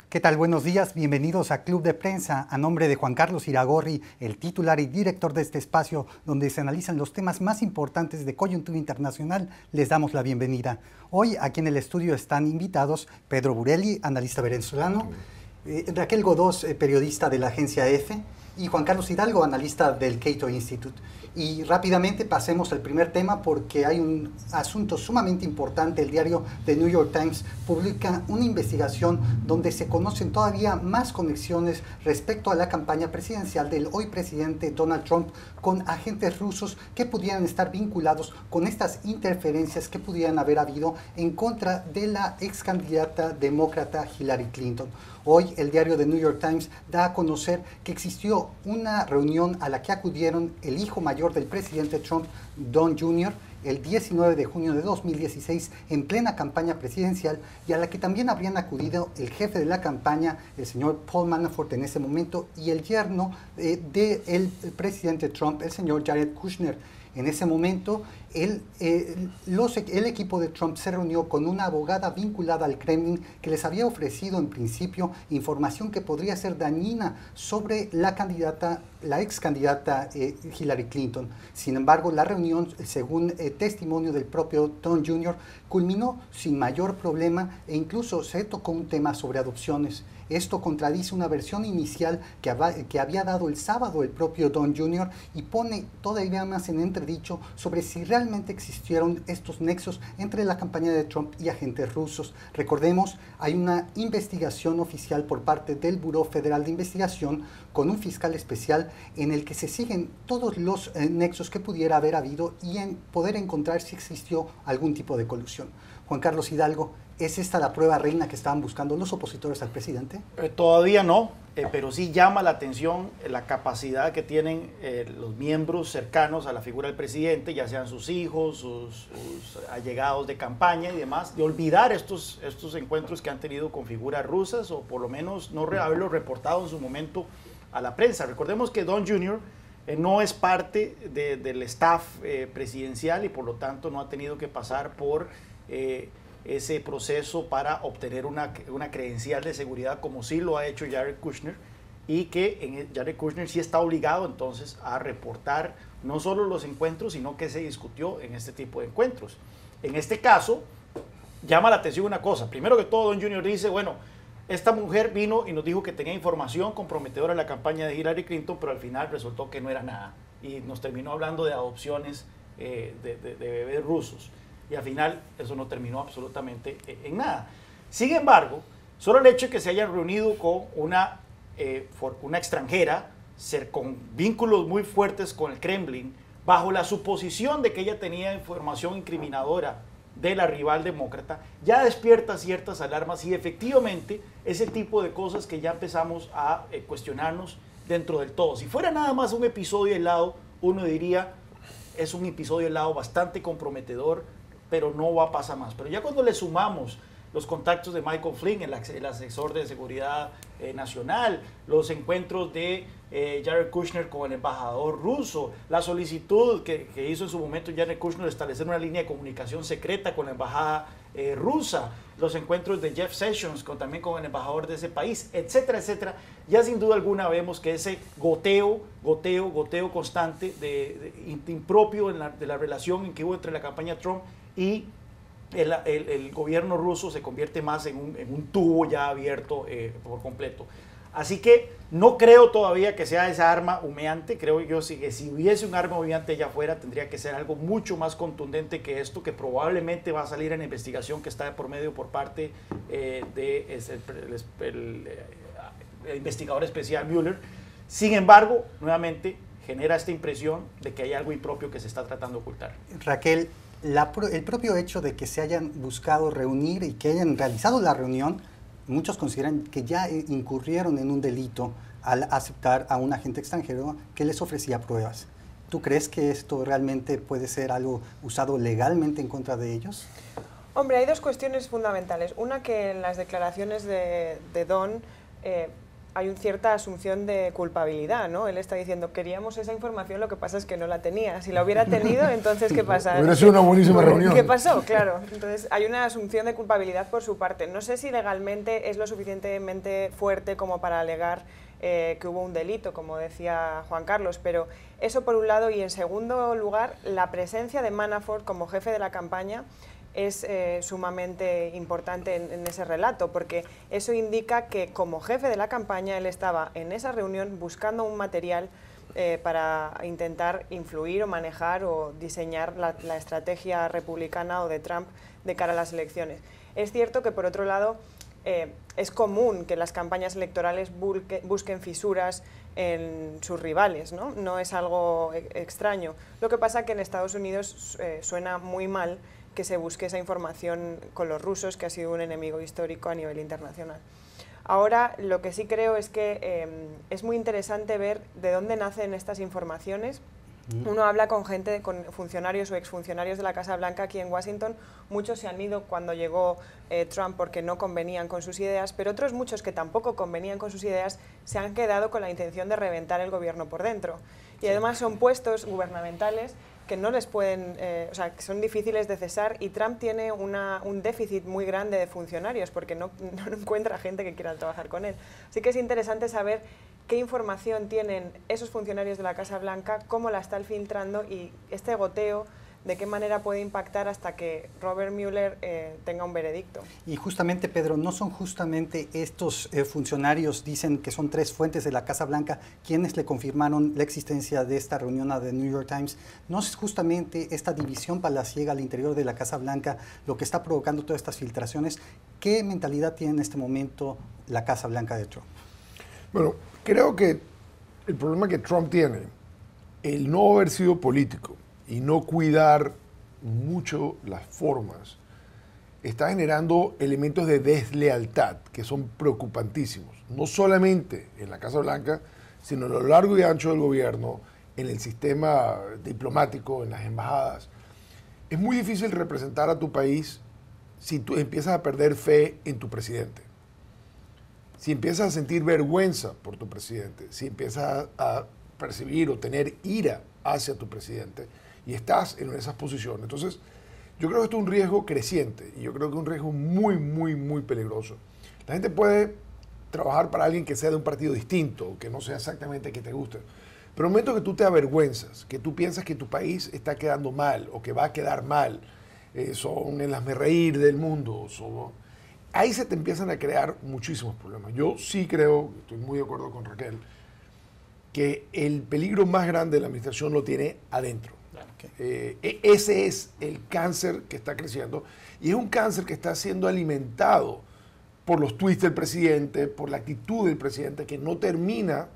¿Qué tal? Buenos días, bienvenidos a Club de Prensa. A nombre de Juan Carlos Iragorri, el titular y director de este espacio donde se analizan los temas más importantes de coyuntura internacional, les damos la bienvenida. Hoy aquí en el estudio están invitados Pedro Burelli, analista venezolano, Raquel Godós, periodista de la agencia EFE, y Juan Carlos Hidalgo, analista del Cato Institute. Y rápidamente pasemos al primer tema porque hay un asunto sumamente importante. El diario The New York Times publica una investigación donde se conocen todavía más conexiones respecto a la campaña presidencial del hoy presidente Donald Trump con agentes rusos que pudieran estar vinculados con estas interferencias que pudieran haber habido en contra de la ex candidata demócrata Hillary Clinton. Hoy el diario The New York Times da a conocer que existió una reunión a la que acudieron el hijo mayor del presidente Trump, Don Jr., el 19 de junio de 2016 en plena campaña presidencial, y a la que también habrían acudido el jefe de la campaña, el señor Paul Manafort en ese momento, y el yerno del presidente Trump, el señor Jared Kushner. En ese momento, el equipo de Trump se reunió con una abogada vinculada al Kremlin que les había ofrecido en principio información que podría ser dañina sobre la ex candidata Hillary Clinton. Sin embargo, la reunión, según testimonio del propio Don Jr., culminó sin mayor problema e incluso se tocó un tema sobre adopciones. Esto contradice una versión inicial que había dado el sábado el propio Don Jr. y pone todavía más en entredicho sobre si realmente existieron estos nexos entre la campaña de Trump y agentes rusos. Recordemos, hay una investigación oficial por parte del Buró Federal de Investigación con un fiscal especial en el que se siguen todos los nexos que pudiera haber habido y en poder encontrar si existió algún tipo de colusión. Juan Carlos Hidalgo, ¿es esta la prueba reina que estaban buscando los opositores al presidente? Todavía no, pero sí llama la atención la capacidad que tienen los miembros cercanos a la figura del presidente, ya sean sus hijos, sus allegados de campaña y demás, de olvidar estos encuentros que han tenido con figuras rusas o por lo menos no haberlos reportado en su momento a la prensa. Recordemos que Don Jr. No es parte del staff presidencial y por lo tanto no ha tenido que pasar por ese proceso para obtener una credencial de seguridad como sí lo ha hecho Jared Kushner, y que Jared Kushner sí está obligado entonces a reportar no solo los encuentros, sino que se discutió en este tipo de encuentros. En este caso, llama la atención una cosa. Primero que todo, Don Jr. dice, bueno, esta mujer vino y nos dijo que tenía información comprometedora en la campaña de Hillary Clinton, pero al final resultó que no era nada. Y nos terminó hablando de adopciones de bebés rusos. Y al final eso no terminó absolutamente en nada. Sin embargo, solo el hecho de que se hayan reunido con una extranjera con vínculos muy fuertes con el Kremlin, bajo la suposición de que ella tenía información incriminadora de la rival demócrata, ya despierta ciertas alarmas y efectivamente ese tipo de cosas que ya empezamos a cuestionarnos dentro del todo. Si fuera nada más un episodio aislado, uno diría, es un episodio aislado bastante comprometedor, pero no va a pasar más. Pero ya cuando le sumamos los contactos de Michael Flynn, el asesor de seguridad nacional, los encuentros de Jared Kushner con el embajador ruso, la solicitud que hizo en su momento Jared Kushner de establecer una línea de comunicación secreta con la embajada rusa, los encuentros de Jeff Sessions también con el embajador de ese país, etcétera, etcétera, ya sin duda alguna vemos que ese goteo constante impropio de la relación que hubo entre la campaña Trump y el gobierno ruso se convierte más en un tubo ya abierto por completo. Así que no creo todavía que sea esa arma humeante. Creo yo que si hubiese un arma humeante allá afuera tendría que ser algo mucho más contundente que esto, que probablemente va a salir en la investigación que está por medio por parte del investigador especial Mueller. Sin embargo, nuevamente genera esta impresión de que hay algo impropio que se está tratando de ocultar. Raquel, el propio hecho de que se hayan buscado reunir y que hayan realizado la reunión, muchos consideran que ya incurrieron en un delito al aceptar a un agente extranjero que les ofrecía pruebas. ¿Tú crees que esto realmente puede ser algo usado legalmente en contra de ellos? Hombre, hay dos cuestiones fundamentales. Una, que en las declaraciones de Don hay una cierta asunción de culpabilidad, ¿no? Él está diciendo, queríamos esa información, lo que pasa es que no la tenía. Si la hubiera tenido, entonces, ¿qué pasa? Hubiera sido una buenísima reunión. ¿Qué pasó? Claro. Entonces, hay una asunción de culpabilidad por su parte. No sé si legalmente es lo suficientemente fuerte como para alegar que hubo un delito, como decía Juan Carlos, pero eso por un lado, y en segundo lugar, la presencia de Manafort como jefe de la campaña es sumamente importante en ese relato, porque eso indica que como jefe de la campaña él estaba en esa reunión buscando un material para intentar influir o manejar o diseñar la estrategia republicana o de Trump de cara a las elecciones. Es cierto que por otro lado es común que las campañas electorales busquen fisuras en sus rivales, ¿no? No es algo extraño. Lo que pasa es que en Estados Unidos suena muy mal que se busque esa información con los rusos, que ha sido un enemigo histórico a nivel internacional. Ahora, lo que sí creo es que es muy interesante ver de dónde nacen estas informaciones. Uno habla con gente, con funcionarios o exfuncionarios de la Casa Blanca aquí en Washington. Muchos se han ido cuando llegó Trump porque no convenían con sus ideas, pero otros muchos que tampoco convenían con sus ideas se han quedado con la intención de reventar el gobierno por dentro. Y además son puestos gubernamentales que no les pueden, o sea, que son difíciles de cesar, y Trump tiene un déficit muy grande de funcionarios porque no encuentra gente que quiera trabajar con él. Así que es interesante saber qué información tienen esos funcionarios de la Casa Blanca, cómo la están filtrando y este goteo, de qué manera puede impactar hasta que Robert Mueller tenga un veredicto. Y justamente, Pedro, ¿no son justamente estos funcionarios, dicen que son 3 fuentes de la Casa Blanca, quienes le confirmaron la existencia de esta reunión a The New York Times? ¿No es justamente esta división palaciega al interior de la Casa Blanca lo que está provocando todas estas filtraciones? ¿Qué mentalidad tiene en este momento la Casa Blanca de Trump? Bueno, creo que el problema que Trump tiene, el no haber sido político y no cuidar mucho las formas, está generando elementos de deslealtad que son preocupantísimos, no solamente en la Casa Blanca, sino a lo largo y ancho del gobierno, en el sistema diplomático, en las embajadas. Es muy difícil representar a tu país si tú empiezas a perder fe en tu presidente. Si empiezas a sentir vergüenza por tu presidente, si empiezas a percibir o tener ira hacia tu presidente y estás en esas posiciones, entonces yo creo que esto es un riesgo creciente y yo creo que es un riesgo muy, muy, muy peligroso. La gente puede trabajar para alguien que sea de un partido distinto, que no sea exactamente que te guste, pero en el momento que tú te avergüenzas, que tú piensas que tu país está quedando mal o que va a quedar mal, son el hazmerreír del mundo, ahí se te empiezan a crear muchísimos problemas. Yo sí creo, estoy muy de acuerdo con Raquel, que el peligro más grande de la administración lo tiene adentro. Ese es el cáncer que está creciendo y es un cáncer que está siendo alimentado por los tweets del presidente, por la actitud del presidente, que no termina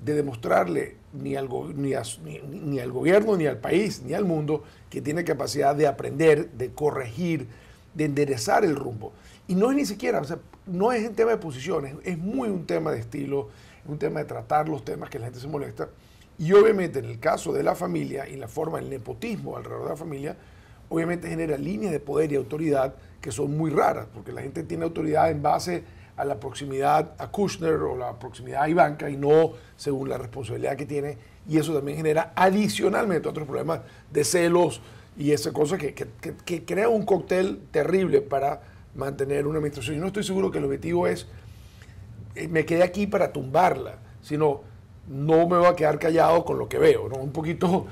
de demostrarle ni al gobierno, ni al país, ni al mundo que tiene capacidad de aprender, de corregir, de enderezar el rumbo. Y no es ni siquiera, o sea, no es un tema de posiciones, es muy un tema de estilo, es un tema de tratar los temas que la gente se molesta. Y obviamente en el caso de la familia y la forma del nepotismo alrededor de la familia, obviamente genera líneas de poder y autoridad que son muy raras, porque la gente tiene autoridad en base a la proximidad a Kushner o la proximidad a Ivanka y no según la responsabilidad que tiene. Y eso también genera adicionalmente otros problemas de celos y esa cosa que crea un cóctel terrible para mantener una administración. Yo no estoy seguro que el objetivo es me quedé aquí para tumbarla, sino no me voy a quedar callado con lo que veo, ¿no? Un poquito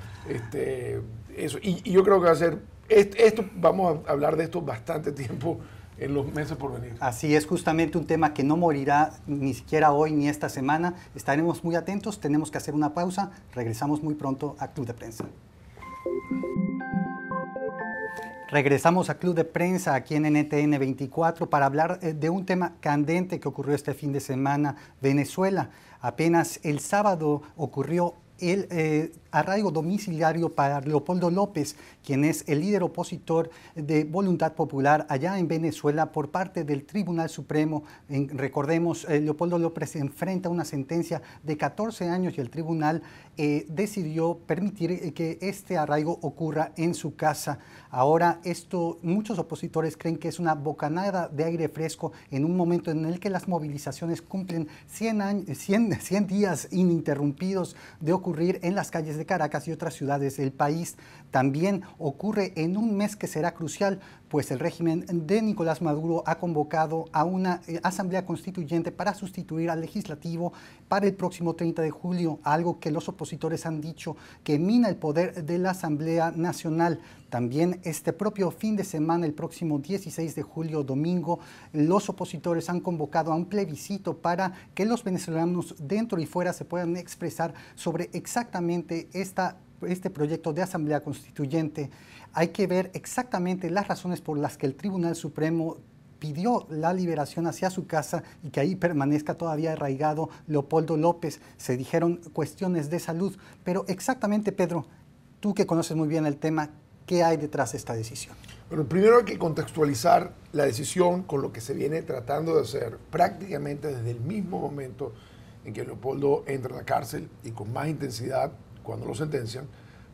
eso. Y yo creo que va a ser esto, vamos a hablar de esto bastante tiempo en los meses por venir. Así es, justamente un tema que no morirá ni siquiera hoy ni esta semana. Estaremos muy atentos, tenemos que hacer una pausa. Regresamos muy pronto a Club de Prensa. Regresamos a Club de Prensa aquí en NTN 24 para hablar de un tema candente que ocurrió este fin de semana, Venezuela. Apenas el sábado ocurrió el arraigo domiciliario para Leopoldo López, quien es el líder opositor de Voluntad Popular allá en Venezuela por parte del Tribunal Supremo. Recordemos, Leopoldo López enfrenta una sentencia de 14 años y el tribunal decidió permitir que este arraigo ocurra en su casa. Ahora, muchos opositores creen que es una bocanada de aire fresco en un momento en el que las movilizaciones cumplen 100 días ininterrumpidos de ocurrir en las calles de Caracas y otras ciudades del país. También ocurre en un mes que será crucial, pues el régimen de Nicolás Maduro ha convocado a una asamblea constituyente para sustituir al legislativo para el próximo 30 de julio, algo que los opositores han dicho que mina el poder de la Asamblea Nacional. También este propio fin de semana, el próximo 16 de julio, domingo, los opositores han convocado a un plebiscito para que los venezolanos dentro y fuera se puedan expresar sobre exactamente este proyecto de Asamblea Constituyente. Hay que ver exactamente las razones por las que el Tribunal Supremo pidió la liberación hacia su casa y que ahí permanezca todavía arraigado Leopoldo López. Se dijeron cuestiones de salud, pero exactamente, Pedro, tú que conoces muy bien el tema, ¿qué hay detrás de esta decisión? Bueno, primero hay que contextualizar la decisión con lo que se viene tratando de hacer prácticamente desde el mismo momento en que Leopoldo entra a la cárcel y con más intensidad cuando lo sentencian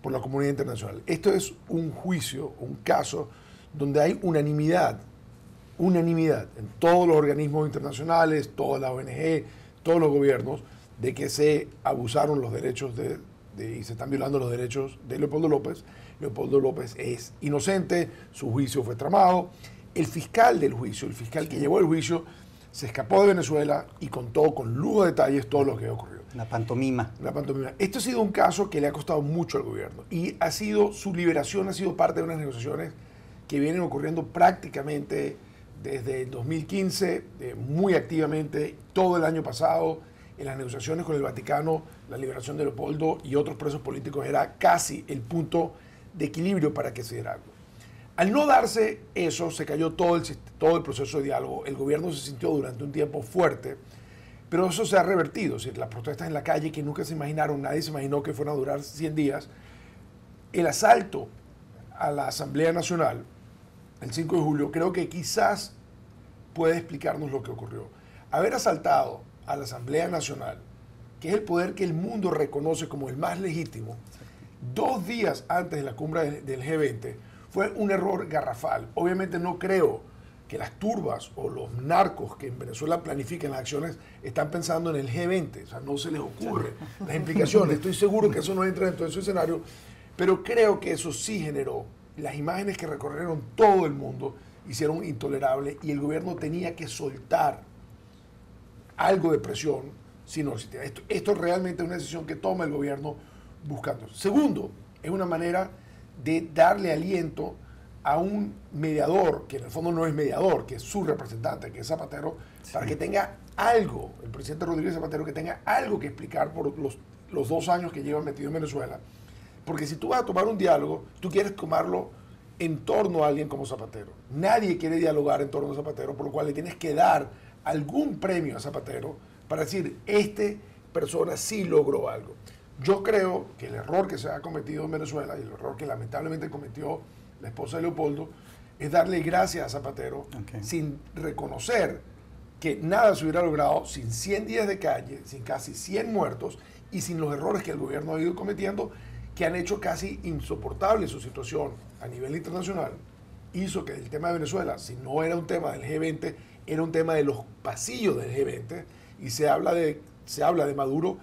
por la comunidad internacional. Esto es un juicio, un caso donde hay unanimidad en todos los organismos internacionales, todas las ONG, todos los gobiernos, de que se abusaron los derechos y se están violando los derechos de Leopoldo López. Leopoldo López es inocente, su juicio fue tramado. El fiscal del juicio, el fiscal que llevó el juicio, se escapó de Venezuela y contó con lujo de detalles todo lo que ocurrió. Una pantomima. Una pantomima. Esto ha sido un caso que le ha costado mucho al gobierno y su liberación ha sido parte de unas negociaciones que vienen ocurriendo prácticamente desde el 2015, muy activamente, todo el año pasado. En las negociaciones con el Vaticano, la liberación de Leopoldo y otros presos políticos era casi el punto de equilibrio para que se diera algo. Al no darse eso, se cayó todo el proceso de diálogo. El gobierno se sintió durante un tiempo fuerte, pero eso se ha revertido. Es decir, las protestas en la calle que nunca se imaginaron, nadie se imaginó que fueran a durar 100 días. El asalto a la Asamblea Nacional, el 5 de julio, creo que quizás puede explicarnos lo que ocurrió. Haber asaltado a la Asamblea Nacional, que es el poder que el mundo reconoce como el más legítimo, 2 días antes de la cumbre del G20, fue un error garrafal. Obviamente no creo que las turbas o los narcos que en Venezuela planifican las acciones están pensando en el G20, o sea, no se les ocurre las implicaciones. Estoy seguro que eso no entra dentro de su escenario, pero creo que eso sí generó las imágenes que recorrieron todo el mundo, hicieron intolerable y el gobierno tenía que soltar algo de presión si no existía. Esto realmente es una decisión que toma el gobierno buscando. Segundo, es una manera de darle aliento a un mediador, que en el fondo no es mediador, que es su representante, que es Zapatero, sí, para que tenga algo, el presidente Rodríguez Zapatero, que tenga algo que explicar por los 2 años que lleva metido en Venezuela. Porque si tú vas a tomar un diálogo, tú quieres tomarlo en torno a alguien como Zapatero. Nadie quiere dialogar en torno a Zapatero, por lo cual le tienes que dar algún premio a Zapatero para decir, persona sí logró algo. Yo creo que el error que se ha cometido en Venezuela y el error que lamentablemente cometió la esposa de Leopoldo es darle gracias a Zapatero sin reconocer que nada se hubiera logrado sin 100 días de calle, sin casi 100 muertos y sin los errores que el gobierno ha ido cometiendo que han hecho casi insoportable su situación a nivel internacional. Hizo que el tema de Venezuela, si no era un tema del G20, era un tema de los pasillos del G20 y se habla de Maduro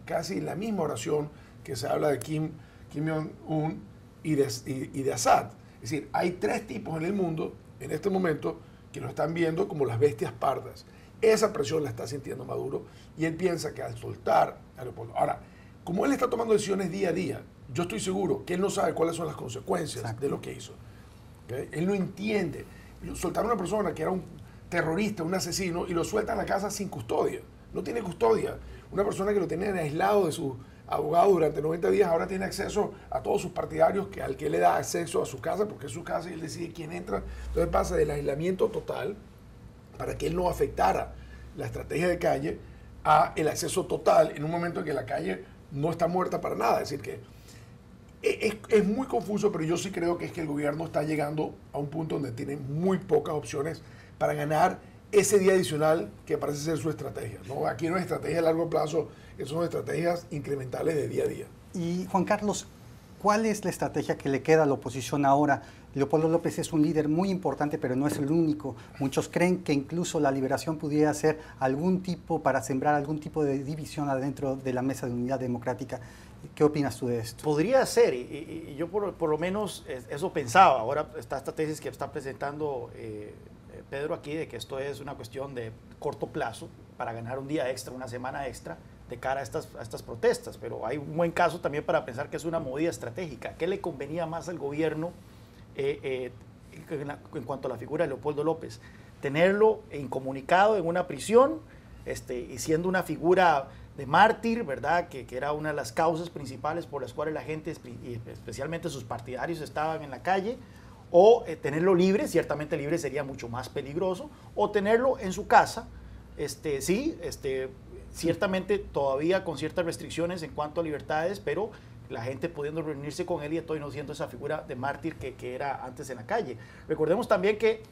casi en la misma oración que se habla de Kim Jong-un y de Assad. Es decir, hay 3 tipos en el mundo en este momento que lo están viendo como las bestias pardas. Esa presión la está sintiendo Maduro y él piensa que al soltar a Leopoldo... Ahora, como él está tomando decisiones día a día, yo estoy seguro que él no sabe cuáles son las consecuencias de lo que hizo. ¿Okay? Él no entiende. Soltar a una persona que era un terrorista, un asesino, y lo suelta en la casa sin custodia. No tiene custodia. Una persona que lo tenía aislado de su abogado durante 90 días, ahora tiene acceso a todos sus partidarios, al que le da acceso a su casa, porque es su casa y él decide quién entra. Entonces pasa del aislamiento total, para que él no afectara la estrategia de calle, a el acceso total en un momento en que la calle no está muerta para nada. Es decir, que es muy confuso, pero yo sí creo que es que el gobierno está llegando a un punto donde tiene muy pocas opciones para ganar ese día adicional que parece ser su estrategia, ¿no? Aquí no es estrategia a largo plazo, son estrategias incrementales de día a día. Y Juan Carlos, ¿cuál es la estrategia que le queda a la oposición ahora? Leopoldo López es un líder muy importante, pero no es el único. Muchos creen que incluso la liberación pudiera ser algún tipo, para sembrar algún tipo de división adentro de la Mesa de Unidad Democrática. ¿Qué opinas tú de esto? Podría ser, y yo por lo menos eso pensaba. Ahora está esta tesis que está presentando Pedro aquí, de que esto es una cuestión de corto plazo para ganar un día extra, una semana extra de cara a estas protestas, pero hay un buen caso también para pensar que es una movida estratégica. ¿Qué le convenía más al gobierno en cuanto a la figura de Leopoldo López? Tenerlo incomunicado en una prisión, y siendo una figura de mártir, ¿verdad? Que era una de las causas principales por las cuales la gente, y especialmente sus partidarios, estaban en la calle, o tenerlo libre, ciertamente libre sería mucho más peligroso, o tenerlo en su casa, ciertamente todavía con ciertas restricciones en cuanto a libertades, pero la gente pudiendo reunirse con él y todavía no siendo esa figura de mártir que era antes en la calle. Recordemos también que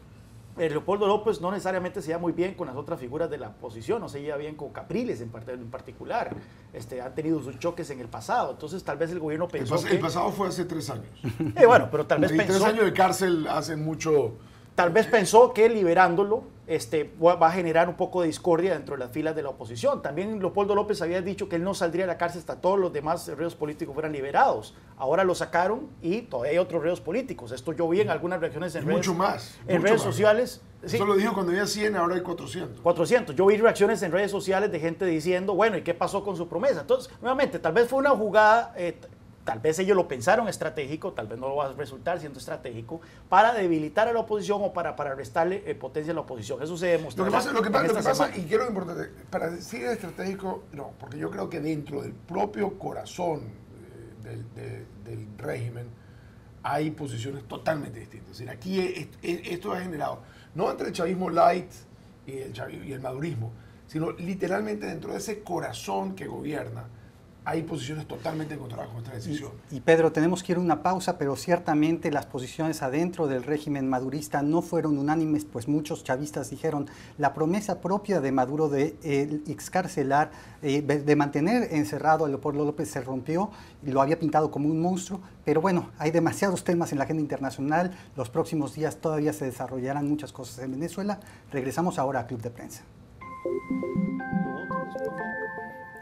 Leopoldo López no necesariamente se lleva muy bien con las otras figuras de la oposición, no se lleva bien con Capriles en particular, han tenido sus choques en el pasado, entonces tal vez el gobierno pensó el pasado fue hace 3 años. Bueno, pero tal vez pensó... 3 años de cárcel hacen mucho... Tal vez pensó que liberándolo va a generar un poco de discordia dentro de las filas de la oposición. También Leopoldo López había dicho que él no saldría de la cárcel hasta todos los demás reos políticos fueran liberados. Ahora lo sacaron y todavía hay otros reos políticos. Esto yo vi en algunas reacciones en redes sociales. Sí. Eso lo dijo cuando había 100, ahora hay 400. 400. Yo vi reacciones en redes sociales de gente diciendo, bueno, ¿y qué pasó con su promesa? Entonces, nuevamente, tal vez fue una jugada... tal vez ellos lo pensaron estratégico, tal vez no lo va a resultar siendo estratégico, para debilitar a la oposición o para restarle potencia a la oposición. Eso se demostró. Lo que pasa, y quiero importante, para decir estratégico, no, porque yo creo que dentro del propio corazón del régimen hay posiciones totalmente distintas. Es decir, aquí esto ha generado, no entre el chavismo light y el madurismo, sino literalmente dentro de ese corazón que gobierna, hay posiciones totalmente encontradas con esta decisión. Y Pedro, tenemos que ir a una pausa, pero ciertamente las posiciones adentro del régimen madurista no fueron unánimes, pues muchos chavistas dijeron la promesa propia de Maduro de excarcelar, de mantener encerrado a Leopoldo López se rompió y lo había pintado como un monstruo, pero bueno, hay demasiados temas en la agenda internacional, los próximos días todavía se desarrollarán muchas cosas en Venezuela. Regresamos ahora a Club de Prensa.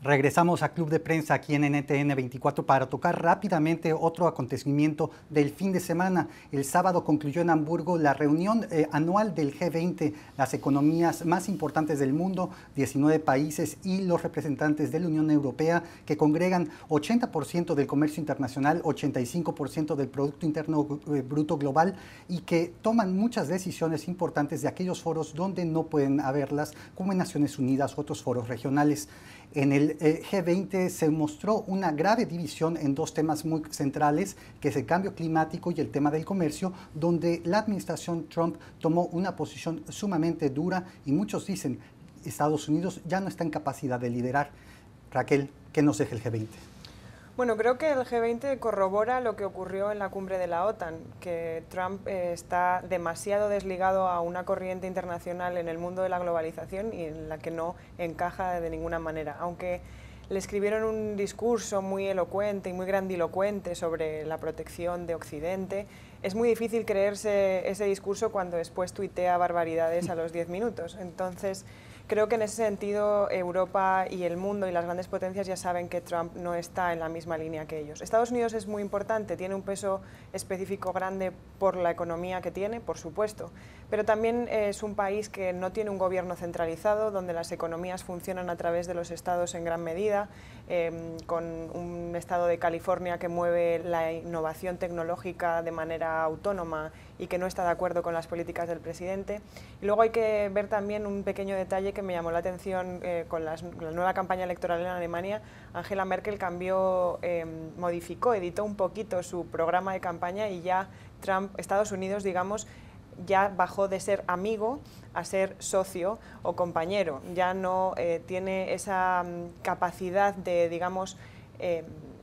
Regresamos a Club de Prensa aquí en NTN 24 para tocar rápidamente otro acontecimiento del fin de semana. El sábado concluyó en Hamburgo la reunión anual del G20, las economías más importantes del mundo, 19 países y los representantes de la Unión Europea que congregan 80% del comercio internacional, 85% del Producto Interno Bruto global y que toman muchas decisiones importantes de aquellos foros donde no pueden haberlas, como en Naciones Unidas u otros foros regionales. En el G20 se mostró una grave división en dos temas muy centrales, que es el cambio climático y el tema del comercio, donde la administración Trump tomó una posición sumamente dura y muchos dicen que Estados Unidos ya no está en capacidad de liderar. Raquel, ¿qué nos deja el G20? Bueno, creo que el G20 corrobora lo que ocurrió en la cumbre de la OTAN, que Trump está demasiado desligado a una corriente internacional en el mundo de la globalización y en la que no encaja de ninguna manera. Aunque le escribieron un discurso muy elocuente y muy grandilocuente sobre la protección de Occidente, es muy difícil creerse ese discurso cuando después tuitea barbaridades a los 10 minutos. Entonces, creo que en ese sentido Europa y el mundo y las grandes potencias ya saben que Trump no está en la misma línea que ellos. Estados Unidos es muy importante, tiene un peso específico grande por la economía que tiene, por supuesto, pero también es un país que no tiene un gobierno centralizado, donde las economías funcionan a través de los estados en gran medida, con un estado de California que mueve la innovación tecnológica de manera autónoma y que no está de acuerdo con las políticas del presidente. Y luego hay que ver también un pequeño detalle que me llamó la atención con la nueva campaña electoral en Alemania. Angela Merkel modificó, editó un poquito su programa de campaña y ya Trump, Estados Unidos, digamos, ya bajó de ser amigo a ser socio o compañero. Ya no tiene esa capacidad de, digamos,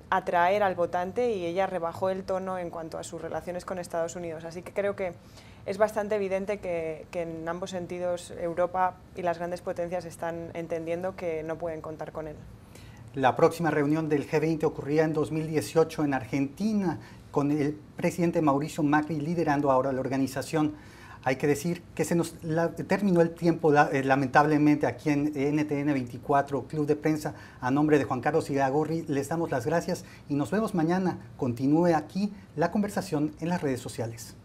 atraer al votante, y ella rebajó el tono en cuanto a sus relaciones con Estados Unidos. Así que creo que es bastante evidente que en ambos sentidos Europa y las grandes potencias están entendiendo que no pueden contar con él. La próxima reunión del G20 ocurría en 2018 en Argentina, con el presidente Mauricio Macri liderando ahora la organización. Hay que decir que se nos terminó el tiempo, lamentablemente, aquí en NTN 24, Club de Prensa. A nombre de Juan Carlos Iragorri, les damos las gracias y nos vemos mañana. Continúe aquí la conversación en las redes sociales.